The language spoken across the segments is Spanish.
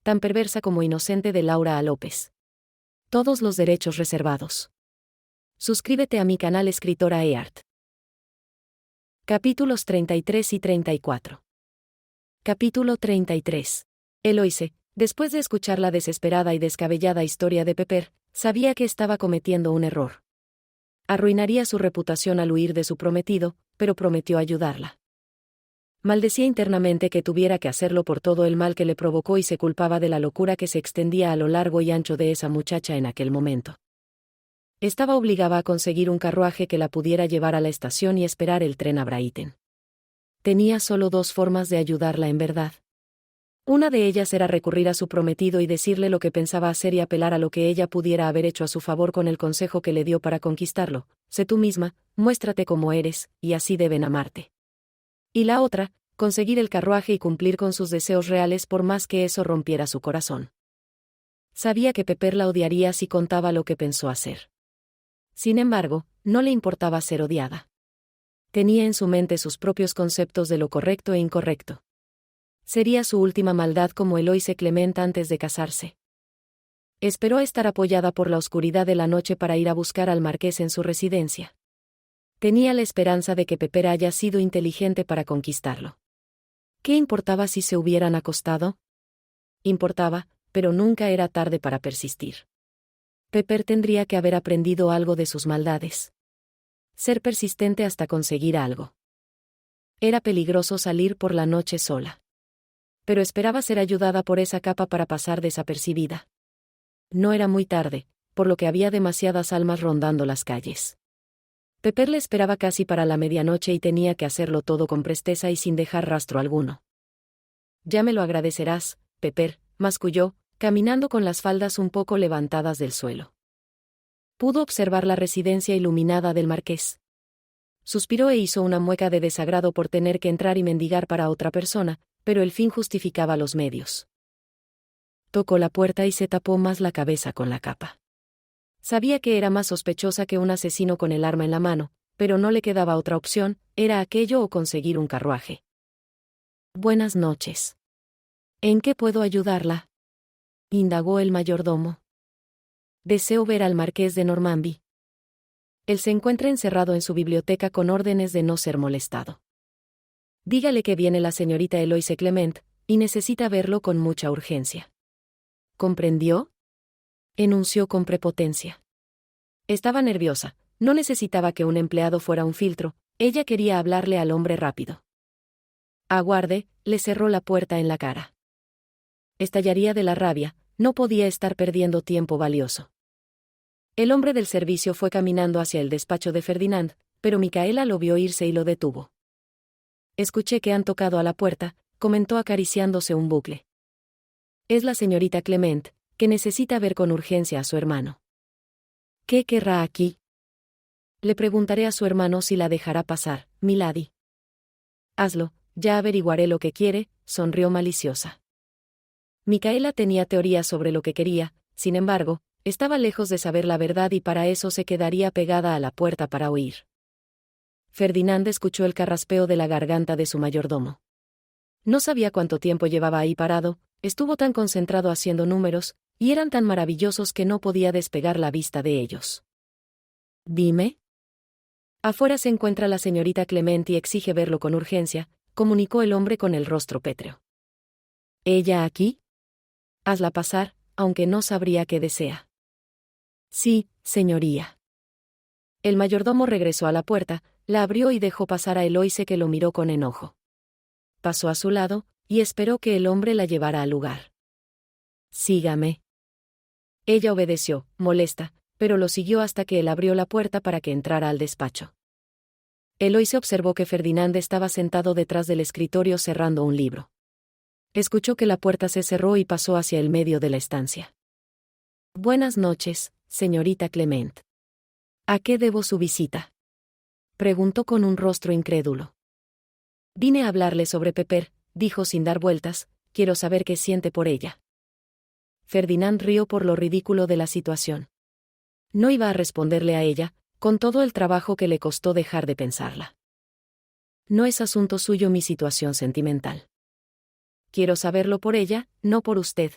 tan perversa como inocente de Laura A. López. Todos los derechos reservados. Suscríbete a mi canal Escritora eArt. Capítulos 33 y 34. Capítulo 33. Eloise, después de escuchar la desesperada y descabellada historia de Pepper, sabía que estaba cometiendo un error. Arruinaría su reputación al huir de su prometido, pero prometió ayudarla. Maldecía internamente que tuviera que hacerlo por todo el mal que le provocó y se culpaba de la locura que se extendía a lo largo y ancho de esa muchacha en aquel momento. Estaba obligada a conseguir un carruaje que la pudiera llevar a la estación y esperar el tren a Brighton. Tenía solo dos formas de ayudarla en verdad. Una de ellas era recurrir a su prometido y decirle lo que pensaba hacer y apelar a lo que ella pudiera haber hecho a su favor con el consejo que le dio para conquistarlo: sé tú misma, muéstrate como eres, y así deben amarte. Y la otra, conseguir el carruaje y cumplir con sus deseos reales por más que eso rompiera su corazón. Sabía que Pepper la odiaría si contaba lo que pensó hacer. Sin embargo, no le importaba ser odiada. Tenía en su mente sus propios conceptos de lo correcto e incorrecto. Sería su última maldad como Eloise Clement antes de casarse. Esperó a estar apoyada por la oscuridad de la noche para ir a buscar al marqués en su residencia. Tenía la esperanza de que Pepper haya sido inteligente para conquistarlo. ¿Qué importaba si se hubieran acostado? Importaba, pero nunca era tarde para persistir. Pepper tendría que haber aprendido algo de sus maldades. Ser persistente hasta conseguir algo. Era peligroso salir por la noche sola. Pero esperaba ser ayudada por esa capa para pasar desapercibida. No era muy tarde, por lo que había demasiadas almas rondando las calles. Pepper le esperaba casi para la medianoche y tenía que hacerlo todo con presteza y sin dejar rastro alguno. Ya me lo agradecerás, Pepper, masculló, caminando con las faldas un poco levantadas del suelo. Pudo observar la residencia iluminada del marqués. Suspiró e hizo una mueca de desagrado por tener que entrar y mendigar para otra persona, pero el fin justificaba los medios. Tocó la puerta y se tapó más la cabeza con la capa. Sabía que era más sospechosa que un asesino con el arma en la mano, pero no le quedaba otra opción, era aquello o conseguir un carruaje. Buenas noches. ¿En qué puedo ayudarla?, indagó el mayordomo. Deseo ver al marqués de Normanby. Él se encuentra encerrado en su biblioteca con órdenes de no ser molestado. Dígale que viene la señorita Eloise Clement, y necesita verlo con mucha urgencia. ¿Comprendió?, enunció con prepotencia. Estaba nerviosa, no necesitaba que un empleado fuera un filtro, ella quería hablarle al hombre rápido. Aguarde, le cerró la puerta en la cara. Estallaría de la rabia, no podía estar perdiendo tiempo valioso. El hombre del servicio fue caminando hacia el despacho de Ferdinand, pero Micaela lo vio irse y lo detuvo. Escuché que han tocado a la puerta, comentó acariciándose un bucle. Es la señorita Clement, que necesita ver con urgencia a su hermano. ¿Qué querrá aquí? Le preguntaré a su hermano si la dejará pasar, milady. Hazlo, ya averiguaré lo que quiere, sonrió maliciosa. Micaela tenía teorías sobre lo que quería, sin embargo, estaba lejos de saber la verdad y para eso se quedaría pegada a la puerta para oír. Ferdinand escuchó el carraspeo de la garganta de su mayordomo. No sabía cuánto tiempo llevaba ahí parado, estuvo tan concentrado haciendo números, y eran tan maravillosos que no podía despegar la vista de ellos. Dime. Afuera se encuentra la señorita Clement y exige verlo con urgencia, comunicó el hombre con el rostro pétreo. ¿Ella aquí? Hazla pasar, aunque no sabría qué desea. Sí, señoría. El mayordomo regresó a la puerta, la abrió y dejó pasar a Eloise, que lo miró con enojo. Pasó a su lado, y esperó que el hombre la llevara al lugar. Sígame. Ella obedeció, molesta, pero lo siguió hasta que él abrió la puerta para que entrara al despacho. Eloise observó que Ferdinand estaba sentado detrás del escritorio cerrando un libro. Escuchó que la puerta se cerró y pasó hacia el medio de la estancia. Buenas noches, señorita Clement. ¿A qué debo su visita?, preguntó con un rostro incrédulo. Vine a hablarle sobre Pepper, dijo sin dar vueltas, quiero saber qué siente por ella. Ferdinand rió por lo ridículo de la situación. No iba a responderle a ella, con todo el trabajo que le costó dejar de pensarla. No es asunto suyo mi situación sentimental. Quiero saberlo por ella, no por usted,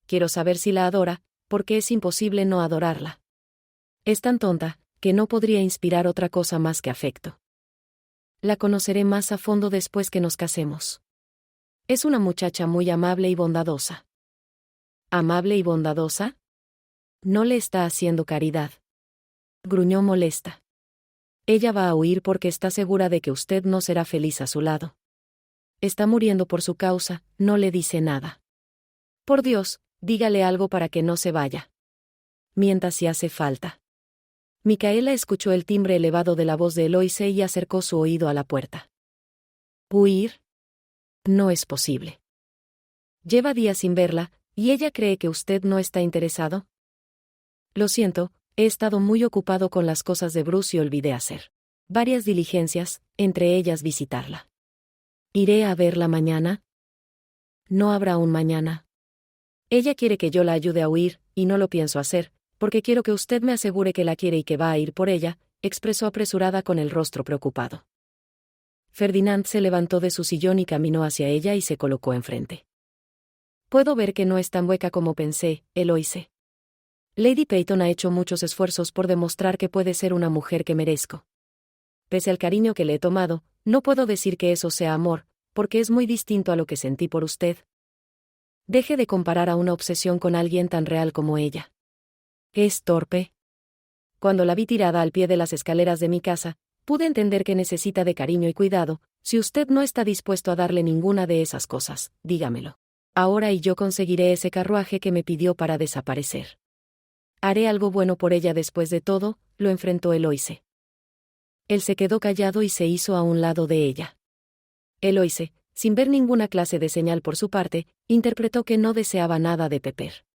quiero saber si la adora, porque es imposible no adorarla. Es tan tonta, que no podría inspirar otra cosa más que afecto. La conoceré más a fondo después que nos casemos. Es una muchacha muy amable y bondadosa. ¿Amable y bondadosa? No le está haciendo caridad. Gruñó molesta. Ella va a huir porque está segura de que usted no será feliz a su lado. Está muriendo por su causa, no le dice nada. Por Dios, dígale algo para que no se vaya. Mienta si hace falta. Micaela escuchó el timbre elevado de la voz de Eloise y acercó su oído a la puerta. ¿Huir? No es posible. Lleva días sin verla, ¿y ella cree que usted no está interesado? Lo siento, he estado muy ocupado con las cosas de Bruce y olvidé hacer varias diligencias, entre ellas visitarla. ¿Iré a verla mañana? No habrá un mañana. Ella quiere que yo la ayude a huir, y no lo pienso hacer, porque quiero que usted me asegure que la quiere y que va a ir por ella, expresó apresurada con el rostro preocupado. Ferdinand se levantó de su sillón y caminó hacia ella y se colocó enfrente. Puedo ver que no es tan hueca como pensé, Eloise. Lady Peyton ha hecho muchos esfuerzos por demostrar que puede ser una mujer que merezco. Pese al cariño que le he tomado, no puedo decir que eso sea amor, porque es muy distinto a lo que sentí por usted. Deje de comparar a una obsesión con alguien tan real como ella. ¿Es torpe? Cuando la vi tirada al pie de las escaleras de mi casa, pude entender que necesita de cariño y cuidado. Si usted no está dispuesto a darle ninguna de esas cosas, dígamelo. Ahora y yo conseguiré ese carruaje que me pidió para desaparecer. Haré algo bueno por ella después de todo, lo enfrentó Eloise. Él se quedó callado y se hizo a un lado de ella. Eloise, sin ver ninguna clase de señal por su parte, interpretó que no deseaba nada de Pepper.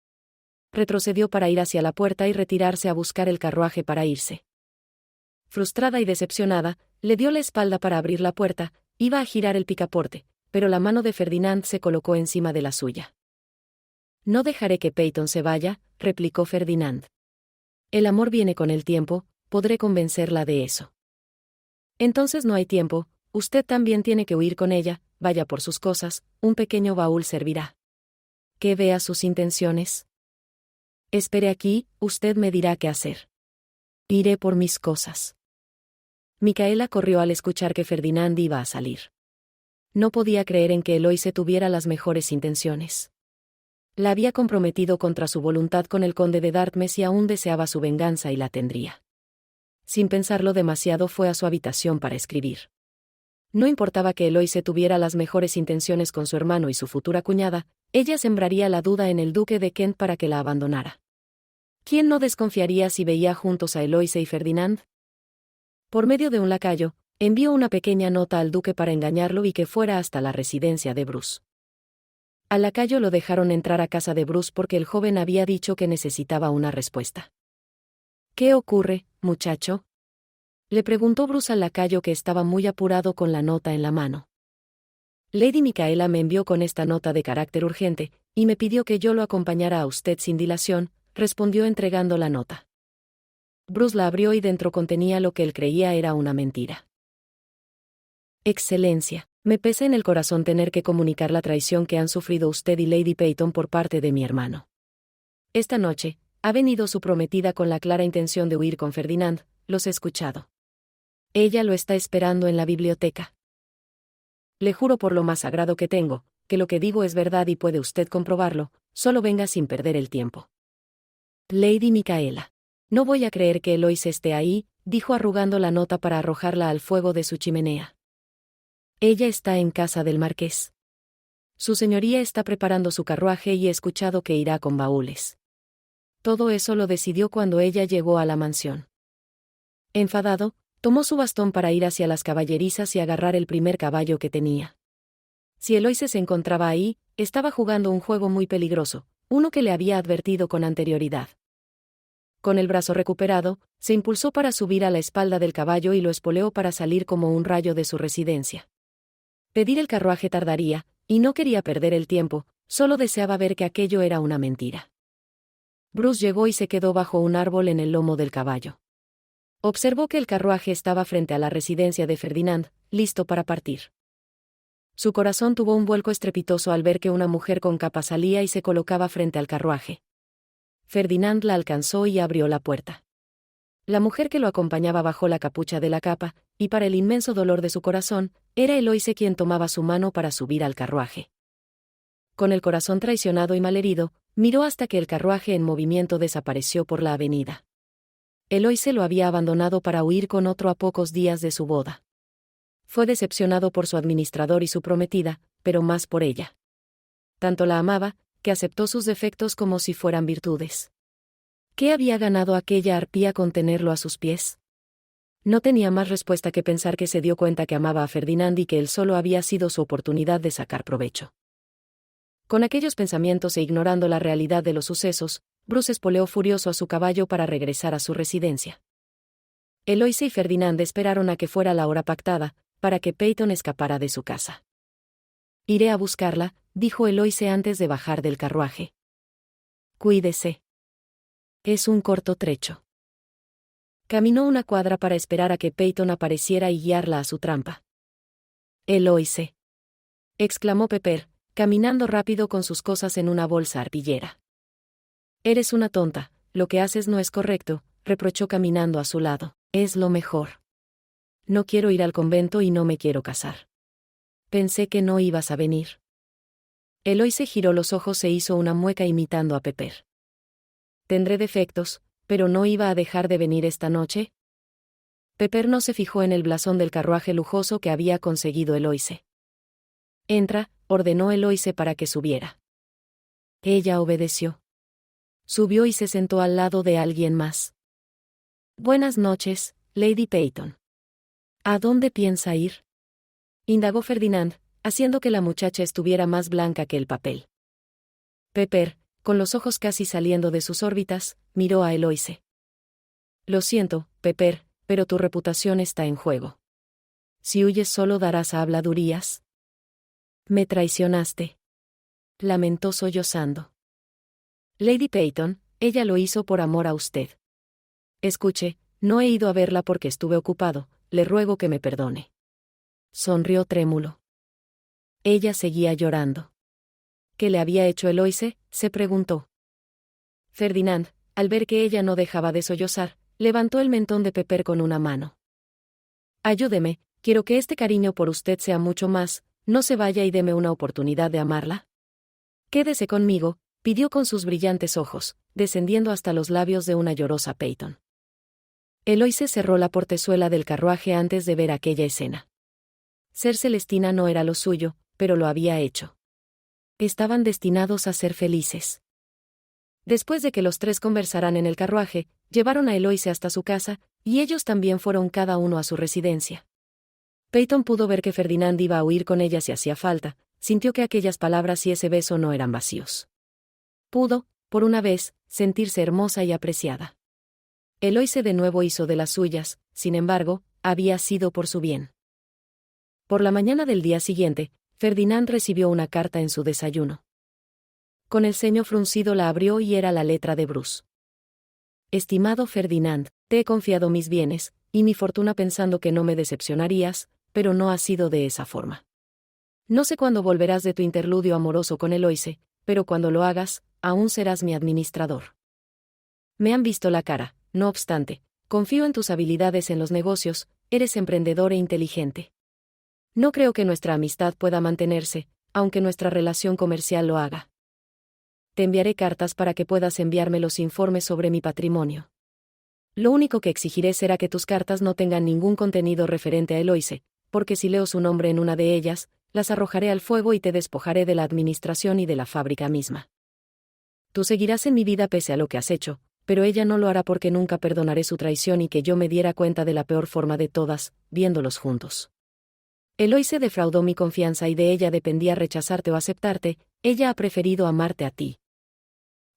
Retrocedió para ir hacia la puerta y retirarse a buscar el carruaje para irse. Frustrada y decepcionada, le dio la espalda para abrir la puerta, iba a girar el picaporte, pero la mano de Ferdinand se colocó encima de la suya. No dejaré que Peyton se vaya, replicó Ferdinand. El amor viene con el tiempo, podré convencerla de eso. Entonces no hay tiempo, usted también tiene que huir con ella, vaya por sus cosas, un pequeño baúl servirá. Que vea sus intenciones. Espere aquí, usted me dirá qué hacer. Iré por mis cosas. Micaela corrió al escuchar que Ferdinand iba a salir. No podía creer en que Eloise tuviera las mejores intenciones. La había comprometido contra su voluntad con el conde de Dartmouth y aún deseaba su venganza y la tendría. Sin pensarlo demasiado fue a su habitación para escribir. No importaba que Eloise tuviera las mejores intenciones con su hermano y su futura cuñada, ella sembraría la duda en el duque de Kent para que la abandonara. ¿Quién no desconfiaría si veía juntos a Eloise y Ferdinand? Por medio de un lacayo, envió una pequeña nota al duque para engañarlo y que fuera hasta la residencia de Bruce. Al lacayo lo dejaron entrar a casa de Bruce porque el joven había dicho que necesitaba una respuesta. ¿Qué ocurre, muchacho? Le preguntó Bruce al lacayo que estaba muy apurado con la nota en la mano. Lady Micaela me envió con esta nota de carácter urgente, y me pidió que yo lo acompañara a usted sin dilación, respondió entregando la nota. Bruce la abrió y dentro contenía lo que él creía era una mentira. Excelencia, me pesa en el corazón tener que comunicar la traición que han sufrido usted y Lady Peyton por parte de mi hermano. Esta noche, ha venido su prometida con la clara intención de huir con Ferdinand, los he escuchado. Ella lo está esperando en la biblioteca. Le juro por lo más sagrado que tengo, que lo que digo es verdad y puede usted comprobarlo, solo venga sin perder el tiempo. Lady Micaela. No voy a creer que Eloise esté ahí, dijo arrugando la nota para arrojarla al fuego de su chimenea. Ella está en casa del marqués. Su señoría está preparando su carruaje y he escuchado que irá con baúles. Todo eso lo decidió cuando ella llegó a la mansión. Enfadado, tomó su bastón para ir hacia las caballerizas y agarrar el primer caballo que tenía. Si Eloise se encontraba ahí, estaba jugando un juego muy peligroso, uno que le había advertido con anterioridad. Con el brazo recuperado, se impulsó para subir a la espalda del caballo y lo espoleó para salir como un rayo de su residencia. Pedir el carruaje tardaría, y no quería perder el tiempo, solo deseaba ver que aquello era una mentira. Bruce llegó y se quedó bajo un árbol en el lomo del caballo. Observó que el carruaje estaba frente a la residencia de Ferdinand, listo para partir. Su corazón tuvo un vuelco estrepitoso al ver que una mujer con capa salía y se colocaba frente al carruaje. Ferdinand la alcanzó y abrió la puerta. La mujer que lo acompañaba bajó la capucha de la capa, y para el inmenso dolor de su corazón, era Eloise quien tomaba su mano para subir al carruaje. Con el corazón traicionado y malherido, miró hasta que el carruaje en movimiento desapareció por la avenida. Eloise lo había abandonado para huir con otro a pocos días de su boda. Fue decepcionado por su administrador y su prometida, pero más por ella. Tanto la amaba, que aceptó sus defectos como si fueran virtudes. ¿Qué había ganado aquella arpía con tenerlo a sus pies? No tenía más respuesta que pensar que se dio cuenta que amaba a Ferdinand y que él solo había sido su oportunidad de sacar provecho. Con aquellos pensamientos e ignorando la realidad de los sucesos, Bruce espoleó furioso a su caballo para regresar a su residencia. Eloise y Ferdinand esperaron a que fuera la hora pactada, para que Peyton escapara de su casa. «Iré a buscarla», dijo Eloise antes de bajar del carruaje. «Cuídese. Es un corto trecho». Caminó una cuadra para esperar a que Peyton apareciera y guiarla a su trampa. «Eloise», exclamó Pepper, caminando rápido con sus cosas en una bolsa arpillera. «Eres una tonta, lo que haces no es correcto», reprochó caminando a su lado. «Es lo mejor. No quiero ir al convento y no me quiero casar. Pensé que no ibas a venir». Eloise giró los ojos e hizo una mueca imitando a Pepper. «Tendré defectos, pero no iba a dejar de venir esta noche». Pepper no se fijó en el blasón del carruaje lujoso que había conseguido Eloise. «Entra», ordenó Eloise para que subiera. Ella obedeció. Subió y se sentó al lado de alguien más. «Buenas noches, Lady Peyton». «¿A dónde piensa ir?», indagó Ferdinand, haciendo que la muchacha estuviera más blanca que el papel. Pepper, con los ojos casi saliendo de sus órbitas, miró a Eloise. «Lo siento, Pepper, pero tu reputación está en juego. Si huyes solo darás a habladurías». «Me traicionaste», lamentó sollozando. «Lady Peyton, ella lo hizo por amor a usted. Escuche, no he ido a verla porque estuve ocupado, le ruego que me perdone». Sonrió trémulo. Ella seguía llorando. ¿Qué le había hecho Eloise?, se preguntó. Ferdinand, al ver que ella no dejaba de sollozar, levantó el mentón de Pepper con una mano. «Ayúdeme, quiero que este cariño por usted sea mucho más, no se vaya y deme una oportunidad de amarla. Quédese conmigo», pidió con sus brillantes ojos, descendiendo hasta los labios de una llorosa Peyton. Eloise cerró la portezuela del carruaje antes de ver aquella escena. Ser Celestina no era lo suyo, pero lo había hecho. Estaban destinados a ser felices. Después de que los tres conversaran en el carruaje, llevaron a Eloise hasta su casa, y ellos también fueron cada uno a su residencia. Peyton pudo ver que Ferdinand iba a huir con ella si hacía falta, sintió que aquellas palabras y ese beso no eran vacíos. Pudo, por una vez, sentirse hermosa y apreciada. Eloise de nuevo hizo de las suyas, sin embargo, había sido por su bien. Por la mañana del día siguiente, Ferdinand recibió una carta en su desayuno. Con el ceño fruncido la abrió y era la letra de Bruce. «Estimado Ferdinand, te he confiado mis bienes, y mi fortuna pensando que no me decepcionarías, pero no ha sido de esa forma. No sé cuándo volverás de tu interludio amoroso con Eloise, pero cuando lo hagas, aún serás mi administrador. Me han visto la cara, no obstante, confío en tus habilidades en los negocios, eres emprendedor e inteligente. No creo que nuestra amistad pueda mantenerse, aunque nuestra relación comercial lo haga. Te enviaré cartas para que puedas enviarme los informes sobre mi patrimonio. Lo único que exigiré será que tus cartas no tengan ningún contenido referente a Eloise, porque si leo su nombre en una de ellas, las arrojaré al fuego y te despojaré de la administración y de la fábrica misma. Tú seguirás en mi vida pese a lo que has hecho, pero ella no lo hará porque nunca perdonaré su traición y que yo me diera cuenta de la peor forma de todas, viéndolos juntos. Eloise defraudó mi confianza y de ella dependía rechazarte o aceptarte, ella ha preferido amarte a ti.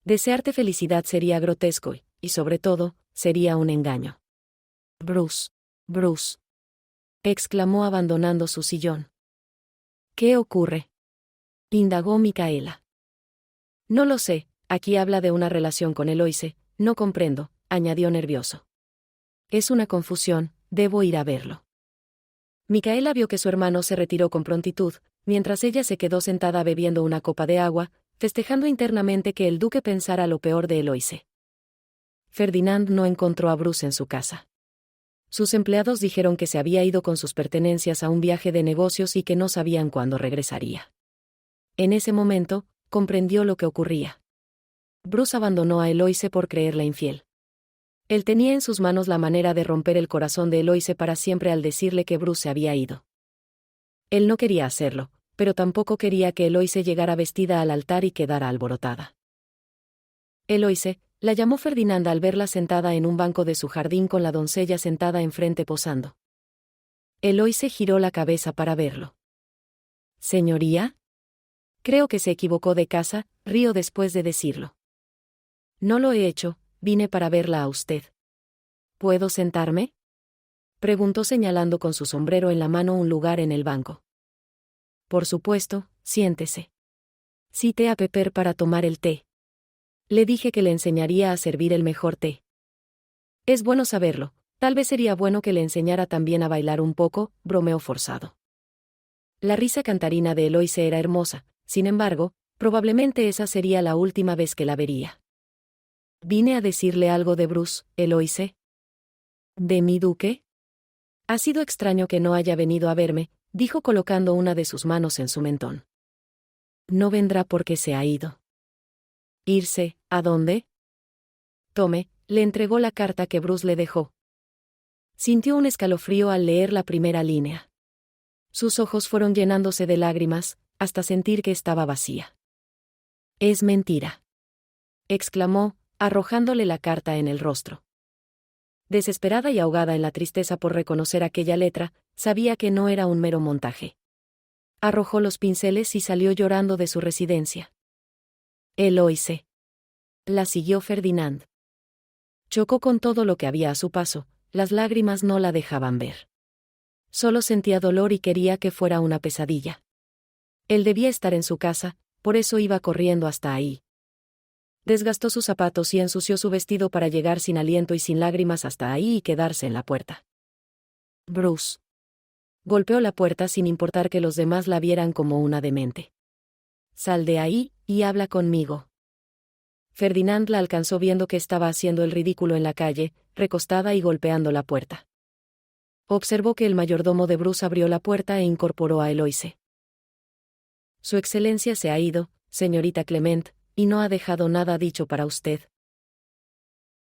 Desearte felicidad sería grotesco y sobre todo, sería un engaño. Bruce, Bruce, exclamó abandonando su sillón. ¿Qué ocurre?, indagó Micaela. No lo sé, aquí habla de una relación con Eloise, no comprendo, añadió nervioso. Es una confusión, debo ir a verlo. Micaela vio que su hermano se retiró con prontitud, mientras ella se quedó sentada bebiendo una copa de agua, festejando internamente que el duque pensara lo peor de Eloise. Ferdinand no encontró a Bruce en su casa. Sus empleados dijeron que se había ido con sus pertenencias a un viaje de negocios y que no sabían cuándo regresaría. En ese momento, comprendió lo que ocurría. Bruce abandonó a Eloise por creerla infiel. Él tenía en sus manos la manera de romper el corazón de Eloise para siempre al decirle que Bruce se había ido. Él no quería hacerlo, pero tampoco quería que Eloise llegara vestida al altar y quedara alborotada. Eloise, la llamó Ferdinand al verla sentada en un banco de su jardín con la doncella sentada enfrente posando. Eloise giró la cabeza para verlo. «¿Señoría?» «Creo que se equivocó de casa», rió después de decirlo. «No lo he hecho, vine para verla a usted». «¿Puedo sentarme?», preguntó señalando con su sombrero en la mano un lugar en el banco. «Por supuesto, siéntese». «Cité a Pepper para tomar el té. Le dije que le enseñaría a servir el mejor té». «Es bueno saberlo, tal vez sería bueno que le enseñara también a bailar un poco», bromeó forzado. La risa cantarina de Eloise era hermosa, sin embargo, probablemente esa sería la última vez que la vería. «Vine a decirle algo de Bruce, Eloise». «¿De mi duque?» «Ha sido extraño que no haya venido a verme», dijo colocando una de sus manos en su mentón. «No vendrá porque se ha ido». «¿Irse? ¿A dónde?» «Tome», le entregó la carta que Bruce le dejó. Sintió un escalofrío al leer la primera línea. Sus ojos fueron llenándose de lágrimas, hasta sentir que estaba vacía. «Es mentira», exclamó, arrojándole la carta en el rostro. Desesperada y ahogada en la tristeza por reconocer aquella letra, sabía que no era un mero montaje. Arrojó los pinceles y salió llorando de su residencia. «Eloise», la siguió Ferdinand. Chocó con todo lo que había a su paso, las lágrimas no la dejaban ver. Solo sentía dolor y quería que fuera una pesadilla. Él debía estar en su casa, por eso iba corriendo hasta ahí. Desgastó sus zapatos y ensució su vestido para llegar sin aliento y sin lágrimas hasta ahí y quedarse en la puerta. «Bruce». Golpeó la puerta sin importar que los demás la vieran como una demente. «Sal de ahí, y habla conmigo». Ferdinand la alcanzó viendo que estaba haciendo el ridículo en la calle, recostada y golpeando la puerta. Observó que el mayordomo de Bruce abrió la puerta e incorporó a Eloise. «Su excelencia se ha ido, señorita Clement, y no ha dejado nada dicho para usted».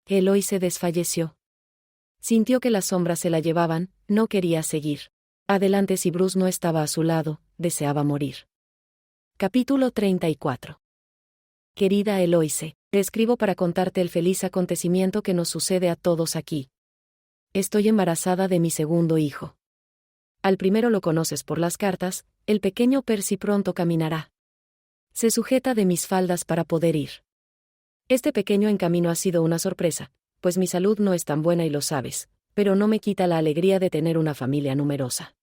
Eloise desfalleció. Sintió que las sombras se la llevaban, no quería seguir. Adelante si Bruce no estaba a su lado, deseaba morir. Capítulo 34. Querida Eloise, te escribo para contarte el feliz acontecimiento que nos sucede a todos aquí. Estoy embarazada de mi segundo hijo. Al primero lo conoces por las cartas, el pequeño Percy pronto caminará. Se sujeta de mis faldas para poder ir. Este pequeño en camino ha sido una sorpresa, pues mi salud no es tan buena y lo sabes, pero no me quita la alegría de tener una familia numerosa.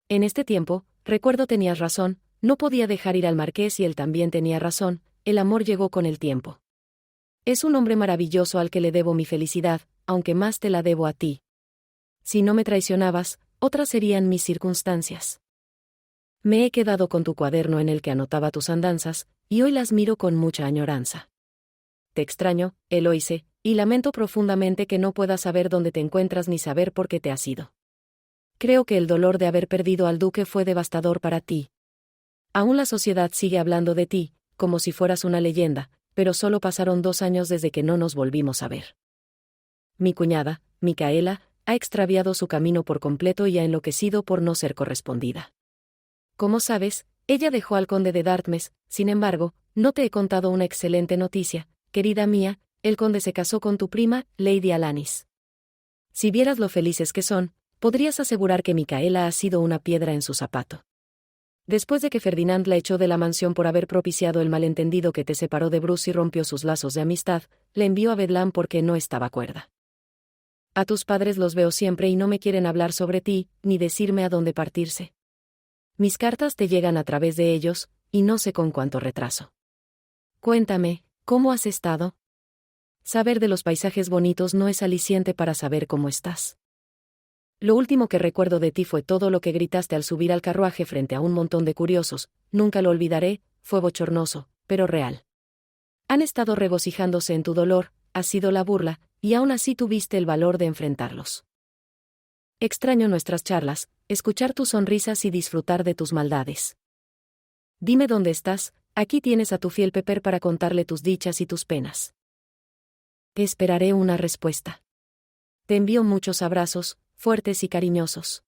En este tiempo, recuerdo tenías razón, no podía dejar ir al marqués y él también tenía razón, el amor llegó con el tiempo. Es un hombre maravilloso al que le debo mi felicidad, aunque más te la debo a ti. Si no me traicionabas, otras serían mis circunstancias. Me he quedado con tu cuaderno en el que anotaba tus andanzas, y hoy las miro con mucha añoranza. Te extraño, Eloise, y lamento profundamente que no puedas saber dónde te encuentras ni saber por qué te has ido. Creo que el dolor de haber perdido al duque fue devastador para ti. Aún la sociedad sigue hablando de ti, como si fueras una leyenda, pero solo pasaron 2 años desde que no nos volvimos a ver. Mi cuñada, Micaela, ha extraviado su camino por completo y ha enloquecido por no ser correspondida. Como sabes, ella dejó al conde de Dartmouth, sin embargo, no te he contado una excelente noticia, querida mía, el conde se casó con tu prima, Lady Alanis. Si vieras lo felices que son, podrías asegurar que Micaela ha sido una piedra en su zapato. Después de que Ferdinand la echó de la mansión por haber propiciado el malentendido que te separó de Bruce y rompió sus lazos de amistad, le envió a Bedlam porque no estaba cuerda. A tus padres los veo siempre y no me quieren hablar sobre ti, ni decirme a dónde partirse. Mis cartas te llegan a través de ellos, y no sé con cuánto retraso. Cuéntame, ¿cómo has estado? Saber de los paisajes bonitos no es aliciente para saber cómo estás. Lo último que recuerdo de ti fue todo lo que gritaste al subir al carruaje frente a un montón de curiosos, nunca lo olvidaré, fue bochornoso, pero real. Han estado regocijándose en tu dolor, has sido la burla, y aún así tuviste el valor de enfrentarlos. Extraño nuestras charlas, escuchar tus sonrisas y disfrutar de tus maldades. Dime dónde estás, aquí tienes a tu fiel Pepper para contarle tus dichas y tus penas. Esperaré una respuesta. Te envío muchos abrazos, fuertes y cariñosos.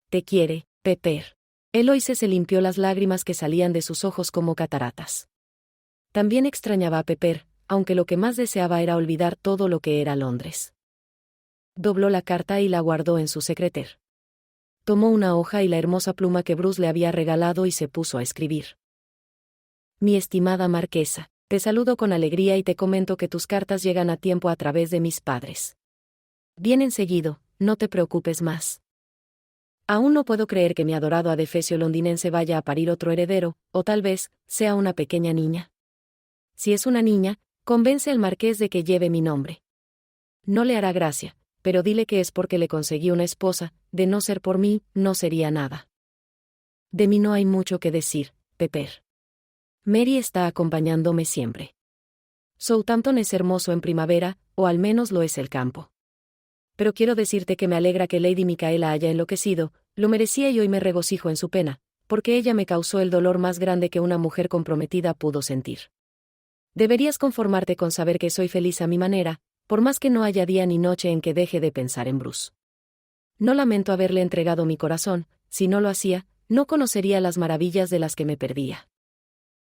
Te quiere, Pepper. Eloise se limpió las lágrimas que salían de sus ojos como cataratas. También extrañaba a Pepper, aunque lo que más deseaba era olvidar todo lo que era Londres. Dobló la carta y la guardó en su secreter. Tomó una hoja y la hermosa pluma que Bruce le había regalado y se puso a escribir. Mi estimada marquesa, te saludo con alegría y te comento que tus cartas llegan a tiempo a través de mis padres. Vienen seguido, no te preocupes más. Aún no puedo creer que mi adorado adefesio londinense vaya a parir otro heredero, o tal vez, sea una pequeña niña. Si es una niña, convence al marqués de que lleve mi nombre. No le hará gracia, pero dile que es porque le conseguí una esposa, de no ser por mí, no sería nada. De mí no hay mucho que decir, Pepper. Mary está acompañándome siempre. Southampton es hermoso en primavera, o al menos lo es el campo. Pero quiero decirte que me alegra que Lady Micaela haya enloquecido, lo merecía y hoy me regocijo en su pena, porque ella me causó el dolor más grande que una mujer comprometida pudo sentir. Deberías conformarte con saber que soy feliz a mi manera, por más que no haya día ni noche en que deje de pensar en Bruce. No lamento haberle entregado mi corazón, si no lo hacía, no conocería las maravillas de las que me perdía.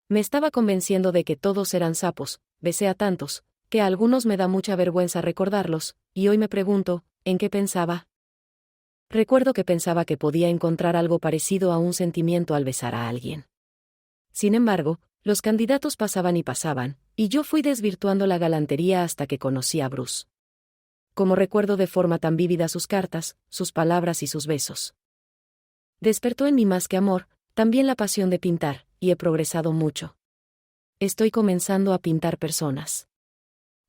Me estaba convenciendo de que todos eran sapos, besé a tantos, que a algunos me da mucha vergüenza recordarlos, y hoy me pregunto, ¿en qué pensaba? Recuerdo que pensaba que podía encontrar algo parecido a un sentimiento al besar a alguien. Sin embargo, los candidatos pasaban y pasaban, y yo fui desvirtuando la galantería hasta que conocí a Bruce. Como recuerdo de forma tan vívida sus cartas, sus palabras y sus besos. Despertó en mí más que amor, también la pasión de pintar, y he progresado mucho. Estoy comenzando a pintar personas.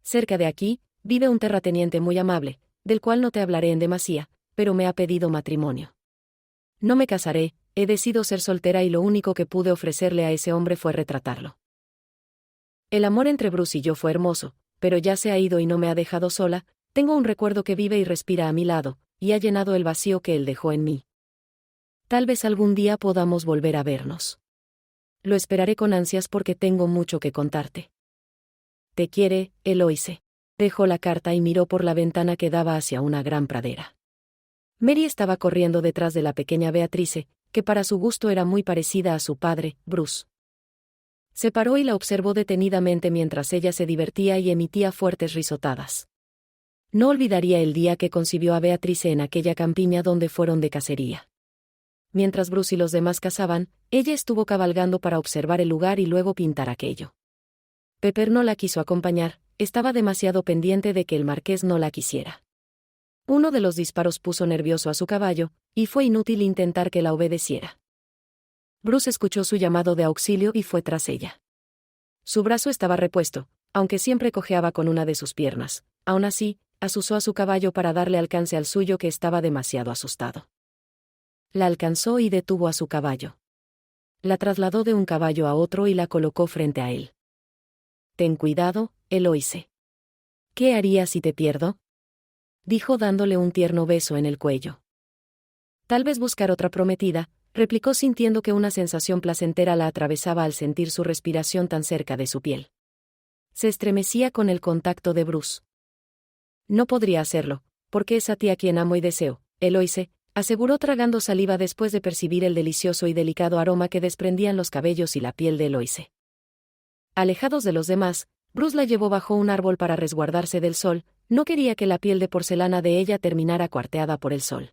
Cerca de aquí, vive un terrateniente muy amable, del cual no te hablaré en demasía, pero me ha pedido matrimonio. No me casaré, he decidido ser soltera y lo único que pude ofrecerle a ese hombre fue retratarlo. El amor entre Bruce y yo fue hermoso, pero ya se ha ido y no me ha dejado sola, tengo un recuerdo que vive y respira a mi lado, y ha llenado el vacío que él dejó en mí. Tal vez algún día podamos volver a vernos. Lo esperaré con ansias porque tengo mucho que contarte. Te quiere, Eloise. Dejó la carta y miró por la ventana que daba hacia una gran pradera. Mary estaba corriendo detrás de la pequeña Beatrice, que para su gusto era muy parecida a su padre, Bruce. Se paró y la observó detenidamente mientras ella se divertía y emitía fuertes risotadas. No olvidaría el día que concibió a Beatrice en aquella campiña donde fueron de cacería. Mientras Bruce y los demás cazaban, ella estuvo cabalgando para observar el lugar y luego pintar aquello. Pepper no la quiso acompañar, estaba demasiado pendiente de que el marqués no la quisiera. Uno de los disparos puso nervioso a su caballo, y fue inútil intentar que la obedeciera. Bruce escuchó su llamado de auxilio y fue tras ella. Su brazo estaba repuesto, aunque siempre cojeaba con una de sus piernas. Aún así, azuzó a su caballo para darle alcance al suyo que estaba demasiado asustado. La alcanzó y detuvo a su caballo. La trasladó de un caballo a otro y la colocó frente a él. Ten cuidado, Eloise. ¿Qué harías si te pierdo? Dijo dándole un tierno beso en el cuello. Tal vez buscar otra prometida, replicó sintiendo que una sensación placentera la atravesaba al sentir su respiración tan cerca de su piel. Se estremecía con el contacto de Bruce. No podría hacerlo, porque es a ti a quien amo y deseo, Eloise, aseguró tragando saliva después de percibir el delicioso y delicado aroma que desprendían los cabellos y la piel de Eloise. Alejados de los demás, Bruce la llevó bajo un árbol para resguardarse del sol, no quería que la piel de porcelana de ella terminara cuarteada por el sol.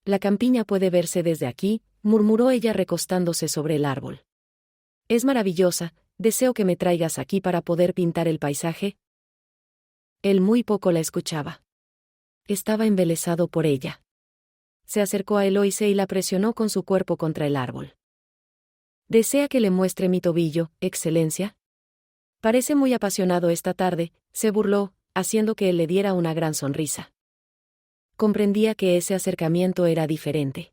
La campiña puede verse desde aquí, murmuró ella recostándose sobre el árbol. Es maravillosa, deseo que me traigas aquí para poder pintar el paisaje. Él muy poco la escuchaba. Estaba embelesado por ella. Se acercó a Eloise y la presionó con su cuerpo contra el árbol. ¿Desea que le muestre mi tobillo, Excelencia? Parece muy apasionado esta tarde, se burló, haciendo que él le diera una gran sonrisa. Comprendía que ese acercamiento era diferente.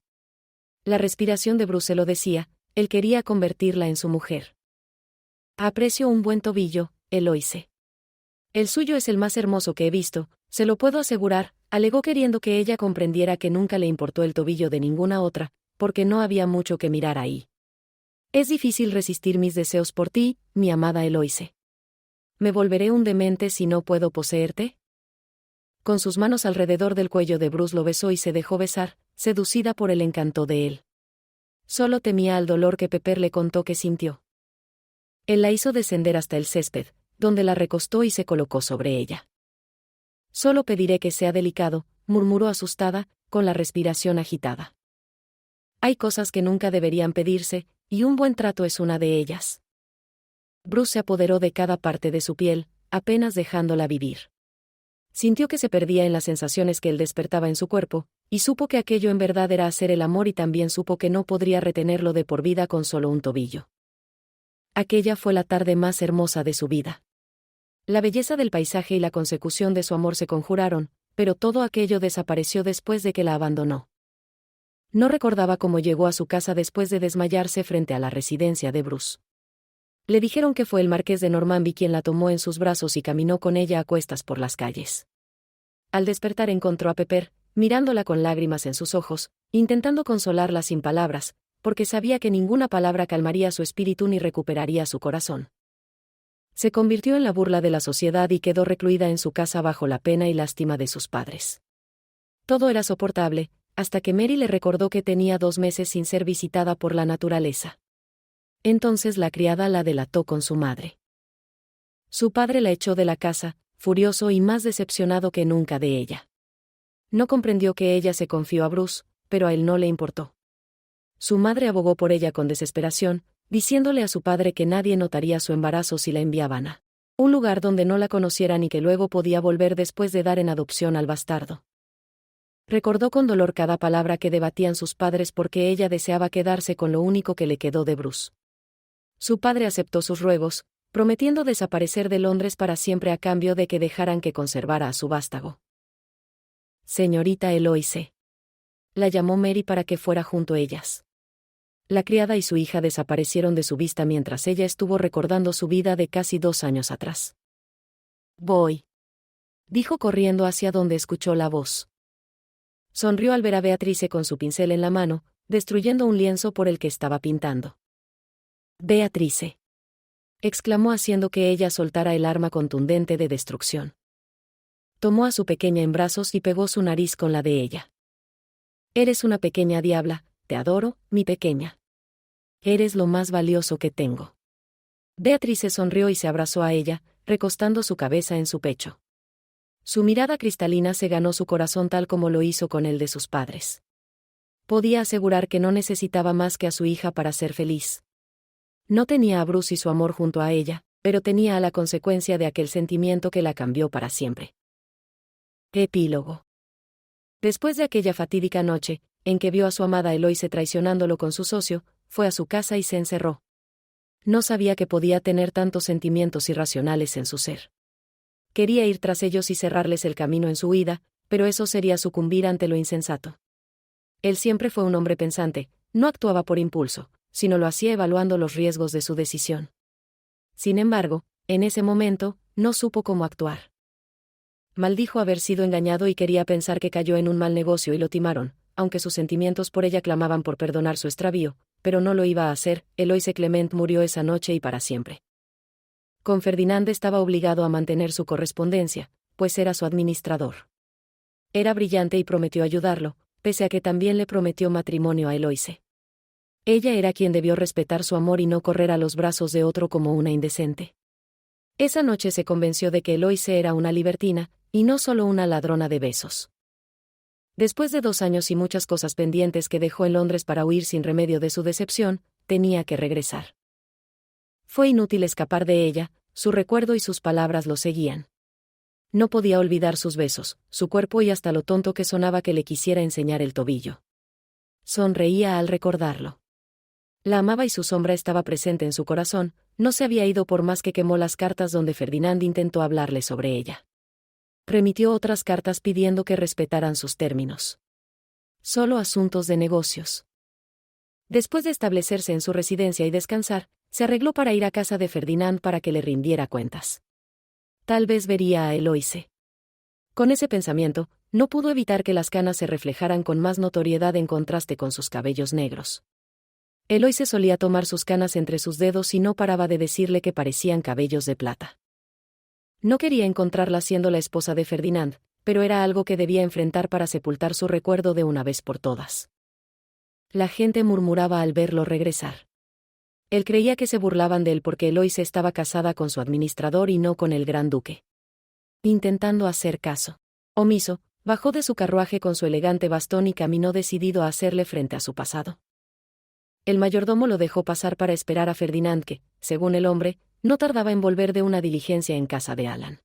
La respiración de Bruce lo decía, él quería convertirla en su mujer. Aprecio un buen tobillo, Eloise. El suyo es el más hermoso que he visto, se lo puedo asegurar, alegó queriendo que ella comprendiera que nunca le importó el tobillo de ninguna otra, porque no había mucho que mirar ahí. Es difícil resistir mis deseos por ti, mi amada Eloise. ¿Me volveré un demente si no puedo poseerte? Con sus manos alrededor del cuello de Bruce lo besó y se dejó besar, seducida por el encanto de él. Solo temía al dolor que Pepper le contó que sintió. Él la hizo descender hasta el césped, donde la recostó y se colocó sobre ella. Solo pediré que sea delicado, murmuró asustada, con la respiración agitada. Hay cosas que nunca deberían pedirse, y un buen trato es una de ellas. Bruce se apoderó de cada parte de su piel, apenas dejándola vivir. Sintió que se perdía en las sensaciones que él despertaba en su cuerpo, y supo que aquello en verdad era hacer el amor y también supo que no podría retenerlo de por vida con solo un tobillo. Aquella fue la tarde más hermosa de su vida. La belleza del paisaje y la consecución de su amor se conjuraron, pero todo aquello desapareció después de que la abandonó. No recordaba cómo llegó a su casa después de desmayarse frente a la residencia de Bruce. Le dijeron que fue el marqués de Normanby quien la tomó en sus brazos y caminó con ella a cuestas por las calles. Al despertar encontró a Pepper, mirándola con lágrimas en sus ojos, intentando consolarla sin palabras, porque sabía que ninguna palabra calmaría su espíritu ni recuperaría su corazón. Se convirtió en la burla de la sociedad y quedó recluida en su casa bajo la pena y lástima de sus padres. Todo era soportable, hasta que Mary le recordó que tenía 2 meses sin ser visitada por la naturaleza. Entonces la criada la delató con su madre. Su padre la echó de la casa, furioso y más decepcionado que nunca de ella. No comprendió que ella se confió a Bruce, pero a él no le importó. Su madre abogó por ella con desesperación, diciéndole a su padre que nadie notaría su embarazo si la enviaban a un lugar donde no la conocieran y que luego podía volver después de dar en adopción al bastardo. Recordó con dolor cada palabra que debatían sus padres porque ella deseaba quedarse con lo único que le quedó de Bruce. Su padre aceptó sus ruegos, prometiendo desaparecer de Londres para siempre a cambio de que dejaran que conservara a su vástago. Señorita Eloise. La llamó Mary para que fuera junto a ellas. La criada y su hija desaparecieron de su vista mientras ella estuvo recordando su vida de casi 2 años atrás. Voy. Dijo corriendo hacia donde escuchó la voz. Sonrió al ver a Beatrice con su pincel en la mano, destruyendo un lienzo por el que estaba pintando. Beatrice. Exclamó haciendo que ella soltara el arma contundente de destrucción. Tomó a su pequeña en brazos y pegó su nariz con la de ella. Eres una pequeña diabla, te adoro, mi pequeña. Eres lo más valioso que tengo. Beatrice sonrió y se abrazó a ella, recostando su cabeza en su pecho. Su mirada cristalina se ganó su corazón tal como lo hizo con el de sus padres. Podía asegurar que no necesitaba más que a su hija para ser feliz. No tenía a Bruce y su amor junto a ella, pero tenía a la consecuencia de aquel sentimiento que la cambió para siempre. Epílogo. Después de aquella fatídica noche, en que vio a su amada Eloise traicionándolo con su socio, fue a su casa y se encerró. No sabía que podía tener tantos sentimientos irracionales en su ser. Quería ir tras ellos y cerrarles el camino en su huida, pero eso sería sucumbir ante lo insensato. Él siempre fue un hombre pensante, no actuaba por impulso, sino lo hacía evaluando los riesgos de su decisión. Sin embargo, en ese momento, no supo cómo actuar. Maldijo haber sido engañado y quería pensar que cayó en un mal negocio y lo timaron, aunque sus sentimientos por ella clamaban por perdonar su extravío, pero no lo iba a hacer. Eloise Clement murió esa noche y para siempre. Con Ferdinand estaba obligado a mantener su correspondencia, pues era su administrador. Era brillante y prometió ayudarlo, pese a que también le prometió matrimonio a Eloise. Ella era quien debió respetar su amor y no correr a los brazos de otro como una indecente. Esa noche se convenció de que Eloise era una libertina, y no solo una ladrona de besos. Después de 2 años y muchas cosas pendientes que dejó en Londres para huir sin remedio de su decepción, tenía que regresar. Fue inútil escapar de ella, su recuerdo y sus palabras lo seguían. No podía olvidar sus besos, su cuerpo y hasta lo tonto que sonaba que le quisiera enseñar el tobillo. Sonreía al recordarlo. La amaba y su sombra estaba presente en su corazón, no se había ido por más que quemó las cartas donde Ferdinand intentó hablarle sobre ella. Remitió otras cartas pidiendo que respetaran sus términos. Solo asuntos de negocios. Después de establecerse en su residencia y descansar, se arregló para ir a casa de Ferdinand para que le rindiera cuentas. Tal vez vería a Eloise. Con ese pensamiento, no pudo evitar que las canas se reflejaran con más notoriedad en contraste con sus cabellos negros. Eloise solía tomar sus canas entre sus dedos y no paraba de decirle que parecían cabellos de plata. No quería encontrarla siendo la esposa de Ferdinand, pero era algo que debía enfrentar para sepultar su recuerdo de una vez por todas. La gente murmuraba al verlo regresar. Él creía que se burlaban de él porque Eloise estaba casada con su administrador y no con el gran duque. Intentando hacer caso omiso, bajó de su carruaje con su elegante bastón y caminó decidido a hacerle frente a su pasado. El mayordomo lo dejó pasar para esperar a Ferdinand que, según el hombre, no tardaba en volver de una diligencia en casa de Alan.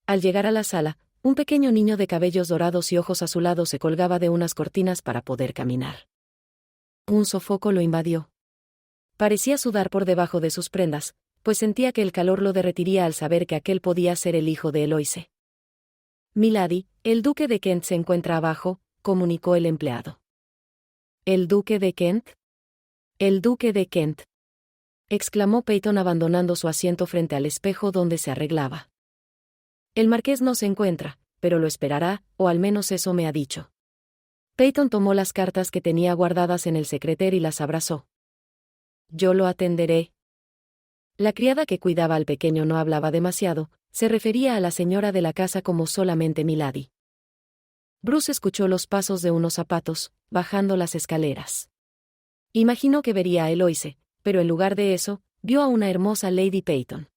Al llegar a la sala, un pequeño niño de cabellos dorados y ojos azulados se colgaba de unas cortinas para poder caminar. Un sofoco lo invadió. Parecía sudar por debajo de sus prendas, pues sentía que el calor lo derretiría al saber que aquel podía ser el hijo de Eloise. «Milady, el duque de Kent se encuentra abajo», comunicó el empleado. «¿El duque de Kent?» «El duque de Kent», exclamó Peyton abandonando su asiento frente al espejo donde se arreglaba. «El marqués no se encuentra, pero lo esperará, o al menos eso me ha dicho». Peyton tomó las cartas que tenía guardadas en el secreter y las abrazó. «Yo lo atenderé». La criada que cuidaba al pequeño no hablaba demasiado, se refería a la señora de la casa como solamente Milady. Bruce escuchó los pasos de unos zapatos, bajando las escaleras. Imaginó que vería a Eloise, pero en lugar de eso, vio a una hermosa Lady Peyton.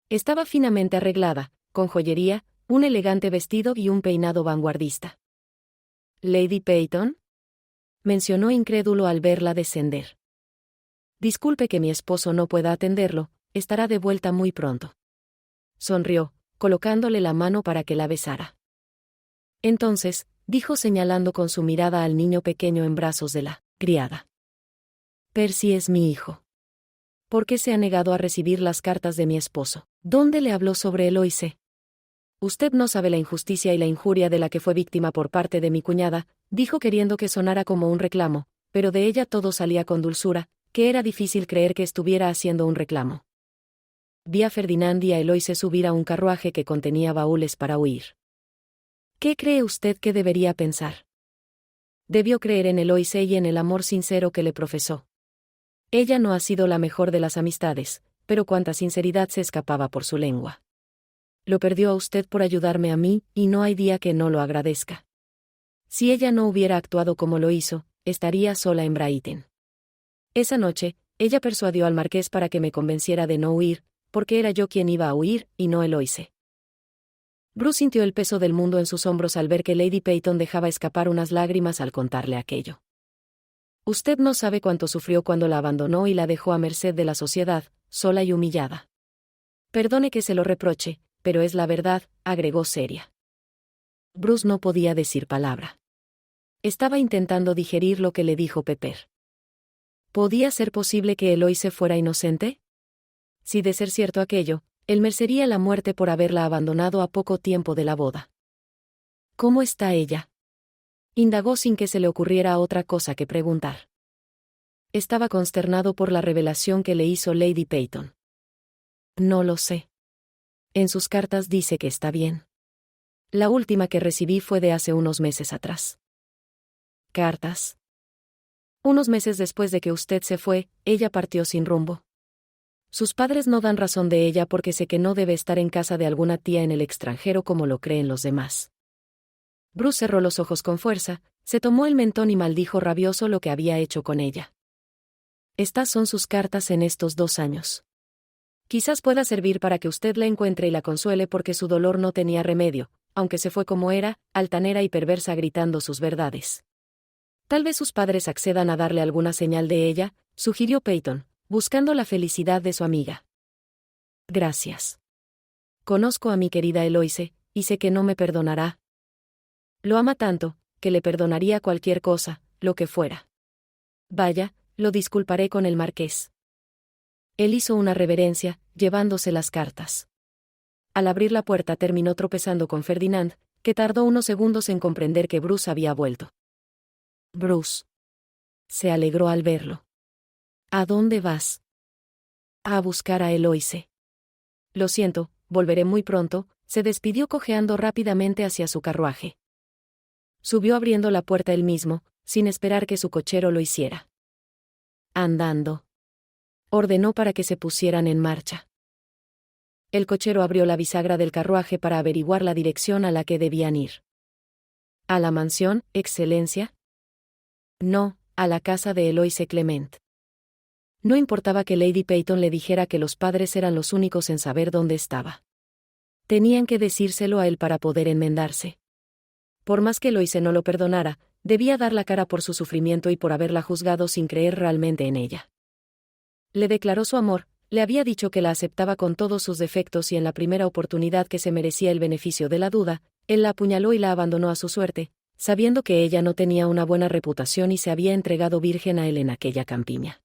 Estaba finamente arreglada, con joyería, un elegante vestido y un peinado vanguardista. «¿Lady Peyton?», mencionó incrédulo al verla descender. «Disculpe que mi esposo no pueda atenderlo, estará de vuelta muy pronto». Sonrió, colocándole la mano para que la besara. Entonces, dijo señalando con su mirada al niño pequeño en brazos de la criada. «Percy es mi hijo. ¿Por qué se ha negado a recibir las cartas de mi esposo? ¿Dónde le habló sobre Eloise? Usted no sabe la injusticia y la injuria de la que fue víctima por parte de mi cuñada», dijo queriendo que sonara como un reclamo, pero de ella todo salía con dulzura, que era difícil creer que estuviera haciendo un reclamo. Vi a Ferdinand y a Eloise subir a un carruaje que contenía baúles para huir. ¿Qué cree usted que debería pensar? Debió creer en Eloise y en el amor sincero que le profesó. Ella no ha sido la mejor de las amistades, pero cuánta sinceridad se escapaba por su lengua. Lo perdió a usted por ayudarme a mí, y no hay día que no lo agradezca. Si ella no hubiera actuado como lo hizo, estaría sola en Brighton. Esa noche, ella persuadió al marqués para que me convenciera de no huir, porque era yo quien iba a huir, y no Eloise. Bruce sintió el peso del mundo en sus hombros al ver que Lady Peyton dejaba escapar unas lágrimas al contarle aquello. Usted no sabe cuánto sufrió cuando la abandonó y la dejó a merced de la sociedad, sola y humillada. Perdone que se lo reproche, pero es la verdad, agregó seria. Bruce no podía decir palabra. Estaba intentando digerir lo que le dijo Pepper. ¿Podía ser posible que Eloise fuera inocente? Si de ser cierto aquello, él merecería la muerte por haberla abandonado a poco tiempo de la boda. ¿Cómo está ella?, indagó sin que se le ocurriera otra cosa que preguntar. Estaba consternado por la revelación que le hizo Lady Peyton. No lo sé. En sus cartas dice que está bien. La última que recibí fue de hace unos meses atrás. ¿Cartas? Unos meses después de que usted se fue, ella partió sin rumbo. Sus padres no dan razón de ella porque sé que no debe estar en casa de alguna tía en el extranjero como lo creen los demás. Bruce cerró los ojos con fuerza, se tomó el mentón y maldijo rabioso lo que había hecho con ella. Estas son sus cartas en estos 2 años. Quizás pueda servir para que usted la encuentre y la consuele porque su dolor no tenía remedio, aunque se fue como era, altanera y perversa gritando sus verdades. Tal vez sus padres accedan a darle alguna señal de ella, sugirió Peyton, buscando la felicidad de su amiga. Gracias. Conozco a mi querida Eloise, y sé que no me perdonará. Lo ama tanto, que le perdonaría cualquier cosa, lo que fuera. Vaya, lo disculparé con el marqués. Él hizo una reverencia, llevándose las cartas. Al abrir la puerta terminó tropezando con Ferdinand, que tardó unos segundos en comprender que Bruce había vuelto. Bruce. Se alegró al verlo. ¿A dónde vas? A buscar a Eloise. Lo siento, volveré muy pronto, se despidió cojeando rápidamente hacia su carruaje. Subió abriendo la puerta él mismo, sin esperar que su cochero lo hiciera. Andando. Ordenó para que se pusieran en marcha. El cochero abrió la bisagra del carruaje para averiguar la dirección a la que debían ir. ¿A la mansión, Excelencia? No, a la casa de Eloise Clement. No importaba que Lady Peyton le dijera que los padres eran los únicos en saber dónde estaba. Tenían que decírselo a él para poder enmendarse. Por más que Eloise no lo perdonara, debía dar la cara por su sufrimiento y por haberla juzgado sin creer realmente en ella. Le declaró su amor, le había dicho que la aceptaba con todos sus defectos y en la primera oportunidad que se merecía el beneficio de la duda, él la apuñaló y la abandonó a su suerte, sabiendo que ella no tenía una buena reputación y se había entregado virgen a él en aquella campiña.